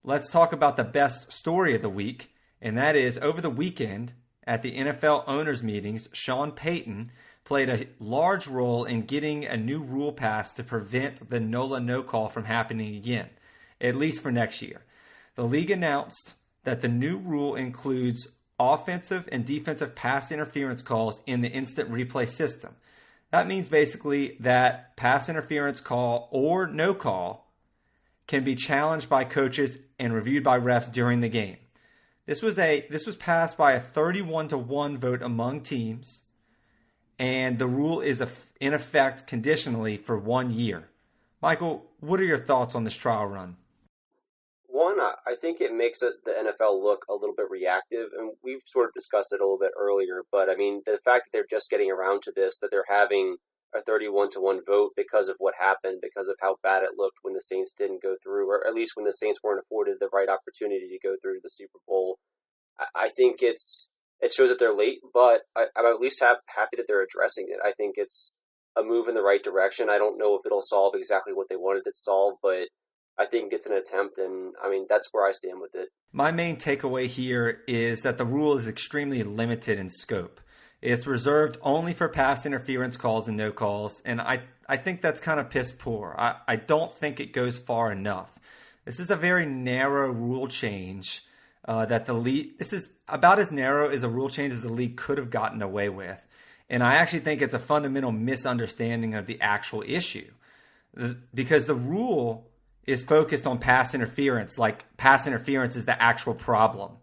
let's talk about the best story of the week, and that is over the weekend at the NFL owners meetings, Sean Payton played a large role in getting a new rule passed to prevent the NOLA no call from happening again, at least for next year. The league announced that the new rule includes offensive and defensive pass interference calls in the instant replay system. That means basically that pass interference call or no call can be challenged by coaches and reviewed by refs during the game. This was passed by a 31-1 vote among teams, and the rule is in effect conditionally for 1 year. Michael, what are your thoughts on this trial run? One, I think it makes the NFL look a little bit reactive, and we've sort of discussed it a little bit earlier, but I mean, the fact that they're just getting around to this, that they're having a 31-1 vote because of what happened, because of how bad it looked when the Saints didn't go through, or at least when the Saints weren't afforded the right opportunity to go through the Super Bowl. I think it shows that they're late, but I'm at least happy that they're addressing it. I think it's a move in the right direction. I don't know if it'll solve exactly what they wanted it to solve, but I think it's an attempt, and I mean, that's where I stand with it. My main takeaway here is that the rule is extremely limited in scope. It's reserved only for pass interference calls and no calls, and I think that's kind of piss poor. I don't think it goes far enough. This is a very narrow rule change that the league, this is about as narrow as a rule change as the league could have gotten away with. And I actually think it's a fundamental misunderstanding of the actual issue, because the rule is focused on pass interference, like pass interference is the actual problem.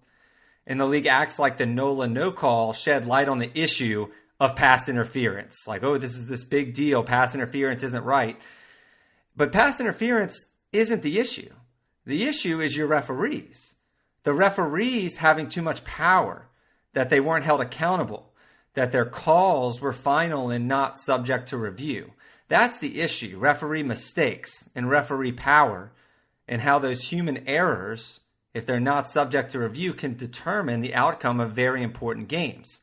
And the league acts like the NOLA no call shed light on the issue of pass interference. Like, oh, this is this big deal. Pass interference isn't right. But pass interference isn't the issue. The issue is your referees. The referees having too much power, that they weren't held accountable, that their calls were final and not subject to review. That's the issue. Referee mistakes and referee power, and how those human errors, if they're not subject to review, can determine the outcome of very important games.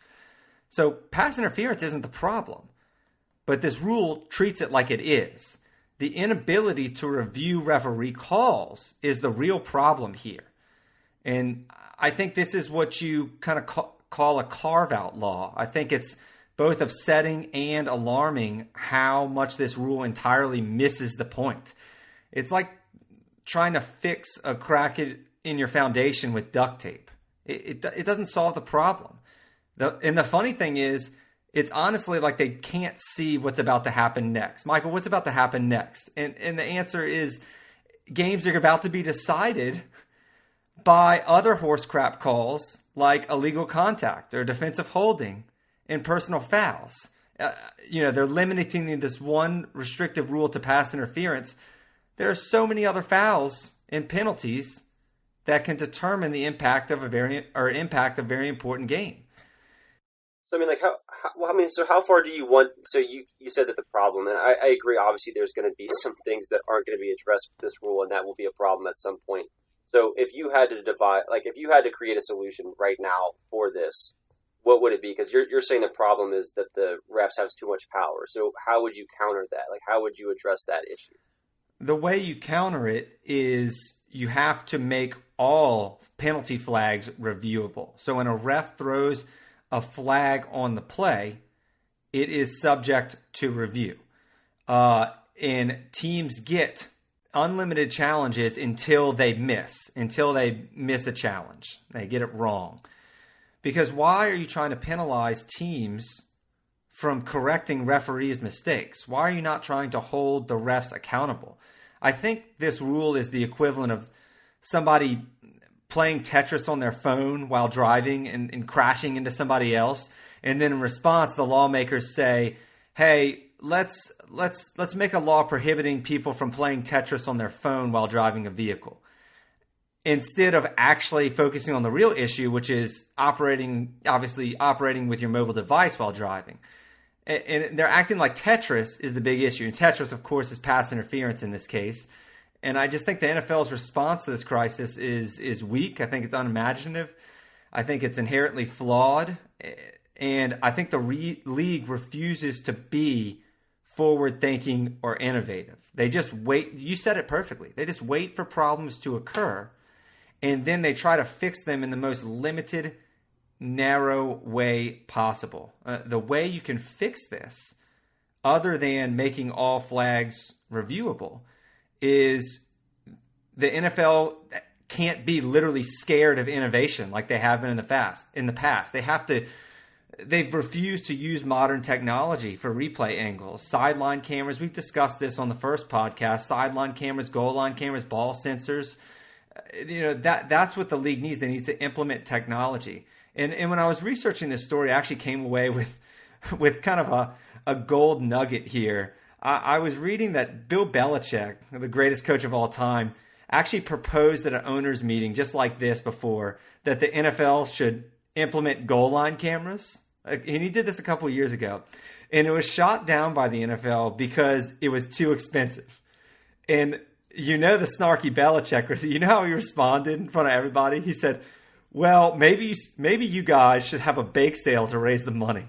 So pass interference isn't the problem, but this rule treats it like it is. The inability to review referee calls is the real problem here. And I think this is what you kind of call a carve-out law. I think it's both upsetting and alarming how much this rule entirely misses the point. It's like trying to fix a crack in your foundation with duct tape. It doesn't solve the problem. And the funny thing is, it's honestly like they can't see what's about to happen next. Michael, what's about to happen next? And the answer is games are about to be decided by other horse crap calls like illegal contact or defensive holding and personal fouls. They're limiting this one restrictive rule to pass interference. There are so many other fouls and penalties that can determine the impact of a very important game. So I mean, how far do you want? So you said that the problem, and I agree. Obviously, there's going to be some things that aren't going to be addressed with this rule, and that will be a problem at some point. So if you had to if you had to create a solution right now for this, what would it be? Because you're saying the problem is that the refs have too much power. So how would you counter that? Like, how would you address that issue? The way you counter it is you have to make all penalty flags reviewable. So when a ref throws a flag on the play, it is subject to review. And teams get unlimited challenges until they miss a challenge. They get it wrong. Because why are you trying to penalize teams from correcting referees' mistakes? Why are you not trying to hold the refs accountable? I think this rule is the equivalent of somebody playing Tetris on their phone while driving and crashing into somebody else. And then in response, the lawmakers say, hey, let's make a law prohibiting people from playing Tetris on their phone while driving a vehicle, instead of actually focusing on the real issue, which is operating with your mobile device while driving. And they're acting like Tetris is the big issue. And Tetris, of course, is pass interference in this case. And I just think the NFL's response to this crisis is weak. I think it's unimaginative. I think it's inherently flawed. And I think the league refuses to be forward-thinking or innovative. They just wait. You said it perfectly. They just wait for problems to occur, and then they try to fix them in the most limited, narrow way possible. The way you can fix this, other than making all flags reviewable, is the NFL can't be literally scared of innovation like they have been in the past. They've refused to use modern technology for replay angles. Sideline cameras, we've discussed this on the first podcast. Sideline cameras, goal line cameras, ball sensors. That's what the league needs. They need to implement technology. And when I was researching this story, I actually came away with kind of a gold nugget here. I was reading that Bill Belichick, the greatest coach of all time, actually proposed at an owners meeting just like this before that the NFL should implement goal line cameras. And he did this a couple of years ago. And it was shot down by the NFL because it was too expensive. And the snarky Belichick, you know how he responded in front of everybody? He said, well, maybe you guys should have a bake sale to raise the money.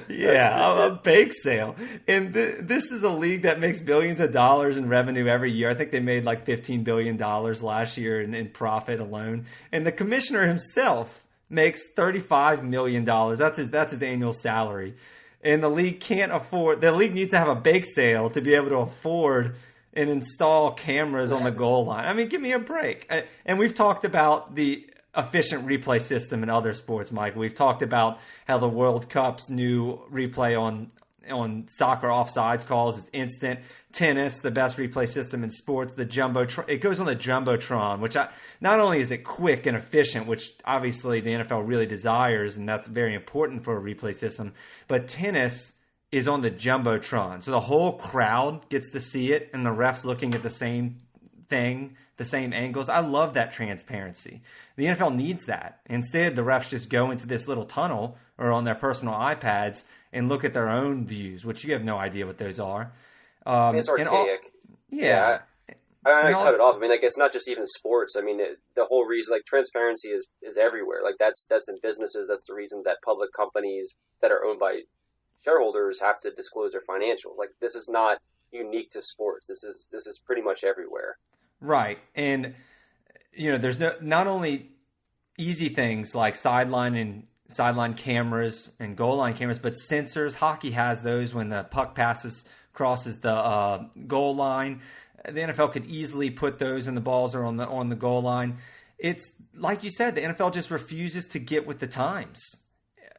Yeah, a bake sale. And this is a league that makes billions of dollars in revenue every year. I think they made like $15 billion last year in profit alone. And the commissioner himself makes $35 million. That's his annual salary. And the league needs to have a bake sale to be able to afford and install cameras on the goal line. I mean, give me a break. And we've talked about the efficient replay system in other sports, Mike. We've talked about how the World Cup's new replay on soccer offsides calls is instant. Tennis, the best replay system in sports, the Jumbotron. It goes on the Jumbotron, which not only is it quick and efficient, which obviously the NFL really desires, and that's very important for a replay system, but tennis is on the Jumbotron. So the whole crowd gets to see it, and the refs looking at the same thing, the same angles. I love that transparency. The NFL needs that. Instead, the refs just go into this little tunnel or on their personal iPads and look at their own views, which you have no idea what those are. It's archaic. Yeah. I cut it off. I mean, like, it's not just even sports. I mean, the whole reason, like, transparency is everywhere. Like, that's in businesses. That's the reason that public companies that are owned by shareholders have to disclose their financials. Like, this is not unique to sports. This is pretty much everywhere. Right. And, there's not only easy things like sideline cameras and goal line cameras, but sensors. Hockey has those when the puck crosses the goal line. The NFL could easily put those, and the balls are on the goal line. It's like you said, the NFL just refuses to get with the times.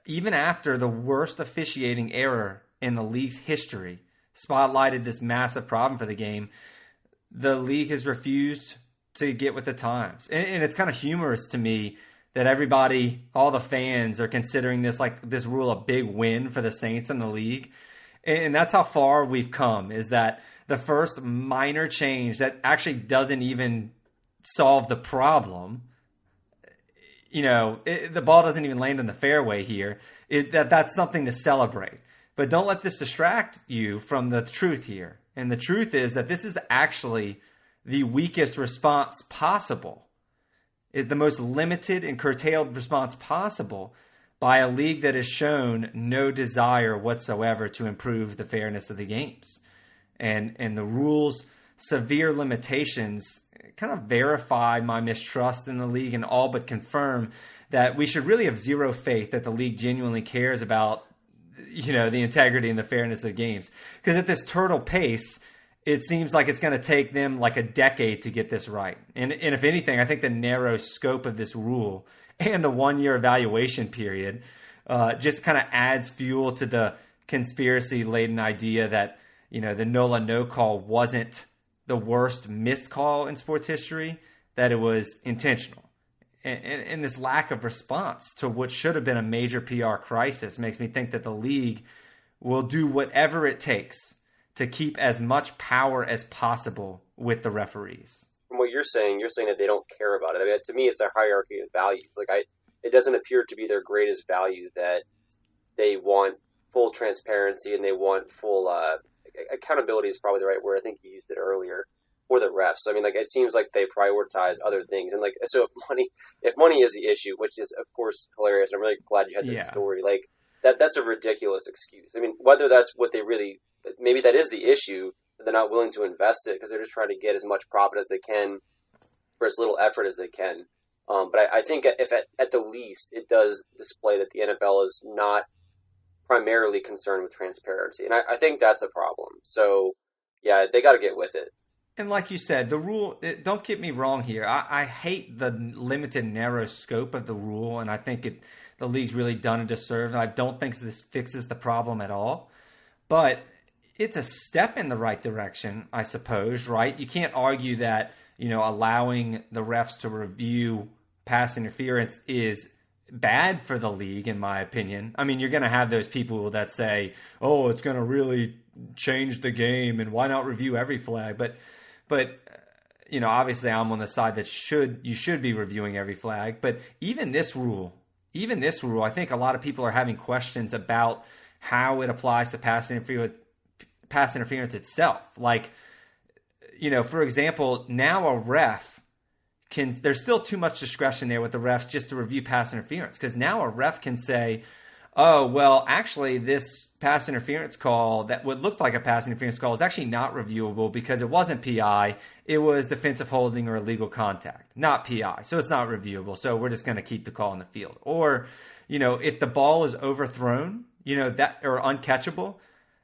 Even after the worst officiating error in the league's history spotlighted this massive problem for the game, the league has refused to get with the times. And it's kind of humorous to me that everybody, all the fans, are considering this rule a big win for the Saints and the league. And that's how far we've come, is that the first minor change that actually doesn't even solve the problem, the ball doesn't even land in the fairway here, that's something to celebrate. But don't let this distract you from the truth here. And the truth is that this is actually the weakest response possible. It's the most limited and curtailed response possible by a league that has shown no desire whatsoever to improve the fairness of the games. And the rules' severe limitations kind of verify my mistrust in the league and all but confirm that we should really have zero faith that the league genuinely cares about, the integrity and the fairness of games. Because at this turtle pace, it seems like it's going to take them like a decade to get this right. And if anything, I think the narrow scope of this rule and the 1-year evaluation period just kind of adds fuel to the conspiracy-laden idea that, the NOLA no call wasn't the worst missed call in sports history, that it was intentional. And this lack of response to what should have been a major PR crisis makes me think that the league will do whatever it takes to keep as much power as possible with the referees. From what you're saying that they don't care about it. I mean, to me, it's a hierarchy of values. It doesn't appear to be their greatest value that they want full transparency and they want full accountability is probably the right word. I think you used it earlier. For the refs. I mean, it seems like they prioritize other things. And so if money is the issue, which is of course hilarious, I'm really glad you had this story. That's a ridiculous excuse. I mean, whether that's what they really, maybe that is the issue, they're not willing to invest it because they're just trying to get as much profit as they can for as little effort as they can. But I think if at the least it does display that the NFL is not primarily concerned with transparency. And I think that's a problem. So, yeah, they got to get with it. And like you said, the rule, don't get me wrong here. I hate the limited, narrow scope of the rule, and I think the league's really done a disservice. I don't think this fixes the problem at all. But it's a step in the right direction, I suppose, right? You can't argue that, allowing the refs to review pass interference is bad for the league, in my opinion. I mean, you're going to have those people that say, oh, it's going to really change the game, and why not review every flag? But obviously I'm on the side that you should be reviewing every flag. But even this rule, I think a lot of people are having questions about how it applies to pass interference itself. Like, for example, now a ref there's still too much discretion there with the refs just to review pass interference, because now a ref can say, oh, well, actually this pass interference call that would look like a pass interference call is actually not reviewable because it wasn't PI, it was defensive holding or illegal contact, not PI, so it's not reviewable, so we're just going to keep the call in the field. Or, if the ball is overthrown, that or uncatchable,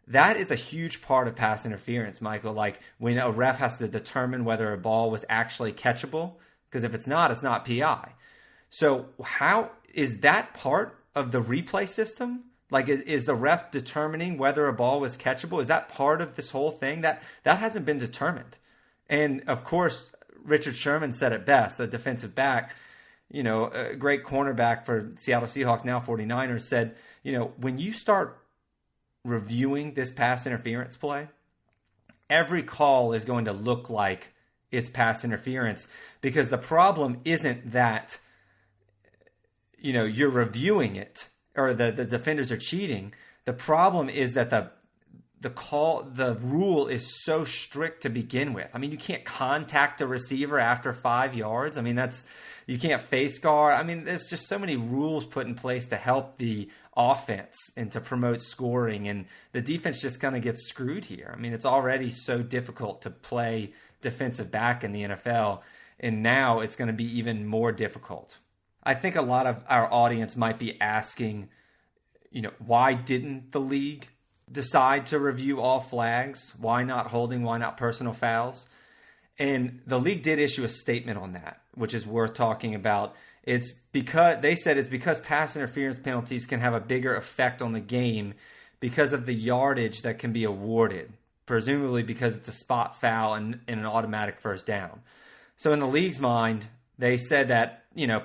that is a huge part of pass interference, Michael. Like when a ref has to determine whether a ball was actually catchable, because if it's not PI. So how is that part of the replay system? Like, is the ref determining whether a ball was catchable? Is that part of this whole thing? That hasn't been determined. And, of course, Richard Sherman said it best, a defensive back, a great cornerback for Seattle Seahawks, now 49ers, said, when you start reviewing this pass interference play, every call is going to look like it's pass interference, because the problem isn't that, you're reviewing it or the defenders are cheating. The problem is that the rule is so strict to begin with. I mean, you can't contact a receiver after 5 yards. I mean, you can't face guard. I mean, there's just so many rules put in place to help the offense and to promote scoring, and the defense just kind of gets screwed here. I mean, it's already so difficult to play defensive back in the NFL, and now it's going to be even more difficult. I think a lot of our audience might be asking, why didn't the league decide to review all flags? Why not holding? Why not personal fouls? And the league did issue a statement on that, which is worth talking about. It's because pass interference penalties can have a bigger effect on the game because of the yardage that can be awarded, presumably because it's a spot foul and an automatic first down. So in the league's mind, they said that,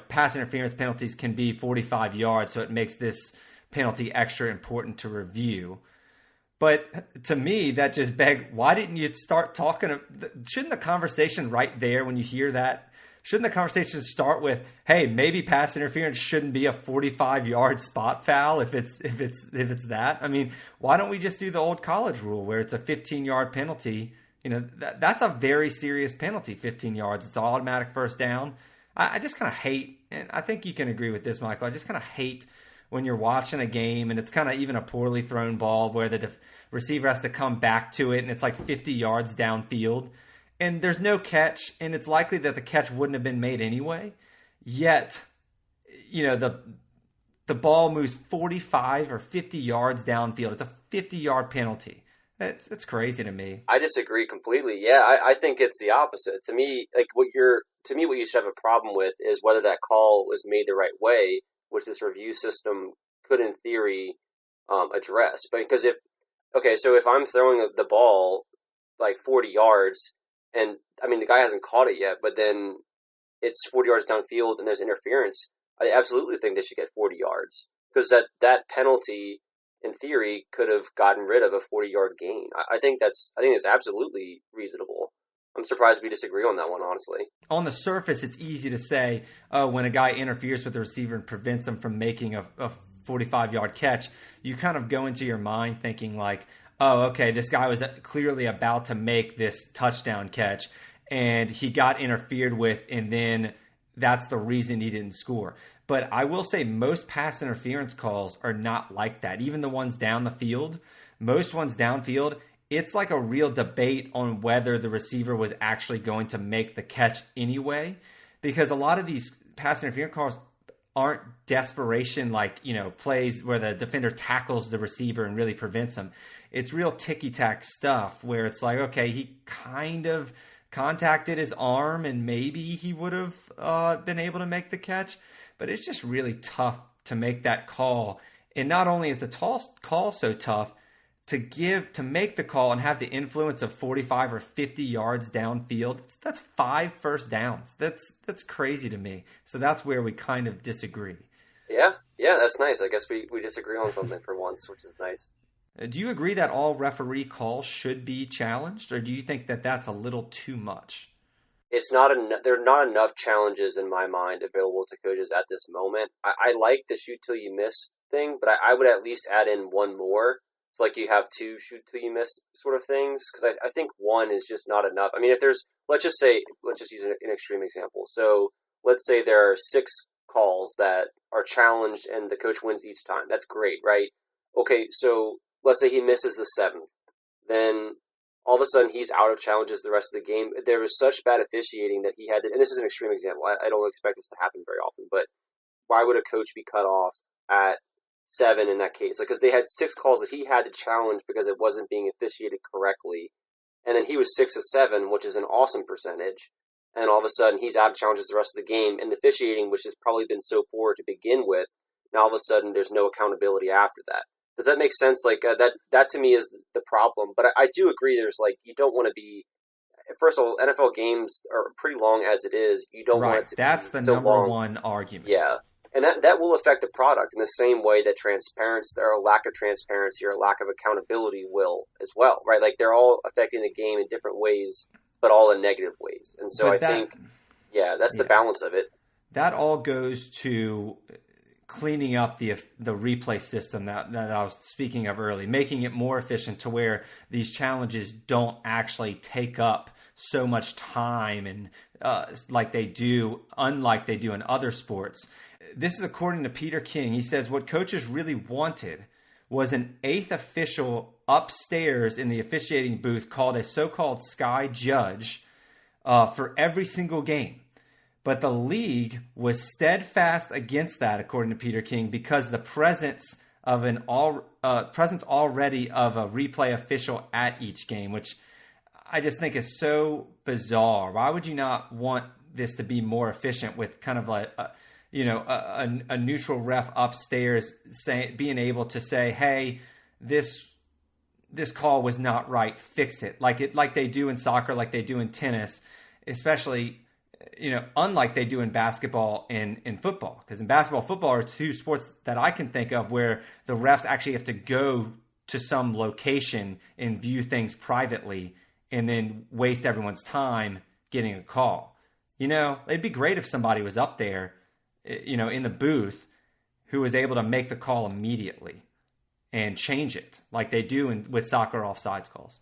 pass interference penalties can be 45 yards, so it makes this penalty extra important to review. But to me, that just begged, why didn't you start talking? Shouldn't the conversation right there when you hear that, shouldn't the conversation start with, hey, maybe pass interference shouldn't be a 45-yard spot foul if it's that? I mean, why don't we just do the old college rule where it's a 15-yard penalty? That's a very serious penalty, 15 yards. It's an automatic first down. I just kind of hate, and I think you can agree with this, Michael, I just kind of hate when you're watching a game and it's kind of even a poorly thrown ball where the receiver has to come back to it and it's like 50 yards downfield and there's no catch, and it's likely that the catch wouldn't have been made anyway. Yet, the ball moves 45 or 50 yards downfield. It's a 50-yard penalty. That's crazy to me. I disagree completely. Yeah, I think it's the opposite. To me, what you should have a problem with is whether that call was made the right way, which this review system could, in theory, address. But because if I'm throwing the ball like 40 yards, and I mean the guy hasn't caught it yet, but then it's 40 yards downfield and there's interference, I absolutely think they should get 40 yards, because that penalty, in theory, could have gotten rid of a 40-yard gain. I think that's absolutely reasonable. I'm surprised we disagree on that one, honestly. On the surface, it's easy to say, oh, when a guy interferes with the receiver and prevents him from making a 45-yard catch, you kind of go into your mind thinking like, oh, okay, this guy was clearly about to make this touchdown catch, and he got interfered with, and then that's the reason he didn't score. But I will say most pass interference calls are not like that. Even the ones down the field, most ones downfield, it's like a real debate on whether the receiver was actually going to make the catch anyway, because a lot of these pass interference calls aren't desperation, like, plays where the defender tackles the receiver and really prevents him. It's real ticky-tack stuff where it's like, okay, he kind of contacted his arm and maybe he would have been able to make the catch, but it's just really tough to make that call. And not only is the call so tough, to make the call and have the influence of 45 or 50 yards downfield, that's 5 first downs. That's crazy to me. So that's where we kind of disagree. Yeah, that's nice. I guess we disagree on something for once, which is nice. Do you agree that all referee calls should be challenged, or do you think that that's a little too much? It's not there are not enough challenges in my mind available to coaches at this moment. I like the shoot till you miss thing, but I would at least add in one more. So like you have 2 shoot till you miss sort of things, because I think 1 is just not enough. I mean, if there's, let's just use an extreme example. So let's say there are 6 calls that are challenged and the coach wins each time. That's great, right? Okay, so let's say he misses the 7th. Then all of a sudden he's out of challenges the rest of the game. There was such bad officiating that he had to, and this is an extreme example. I don't expect this to happen very often, but why would a coach be cut off at 7 in that case? Because they had 6 calls that he had to challenge because it wasn't being officiated correctly. And then he was 6 of 7, which is an awesome percentage. And all of a sudden he's out of challenges the rest of the game. And the officiating, which has probably been so poor to begin with, now all of a sudden there's no accountability after that. Does that make sense? Like that to me is the problem. But I do agree. There's you don't want to be. First of all, NFL games are pretty long as it is. You don't want it to. That's the so number long. one argument. Yeah, and that will affect the product in the same way that transparency, or lack of transparency, or lack of accountability will as well, right? Like they're all affecting the game in different ways, but all in negative ways. And so I think, that's the balance of it. That all goes to cleaning up the replay system that I was speaking of early, making it more efficient to where these challenges don't actually take up so much time and unlike they do in other sports. This is according to Peter King. He says what coaches really wanted was an 8th official upstairs in the officiating booth called a so-called sky judge for every single game. But the league was steadfast against that, according to Peter King, because the presence already of a replay official at each game, which I just think is so bizarre. Why would you not want this to be more efficient with kind of like a neutral ref upstairs being able to say, hey, this call was not right, fix it, like they do in soccer, like they do in tennis, especially. Unlike they do in basketball and in football. Because in basketball, football are 2 sports that I can think of where the refs actually have to go to some location and view things privately and then waste everyone's time getting a call. It'd be great if somebody was up there, in the booth who was able to make the call immediately and change it like they do with soccer offsides calls.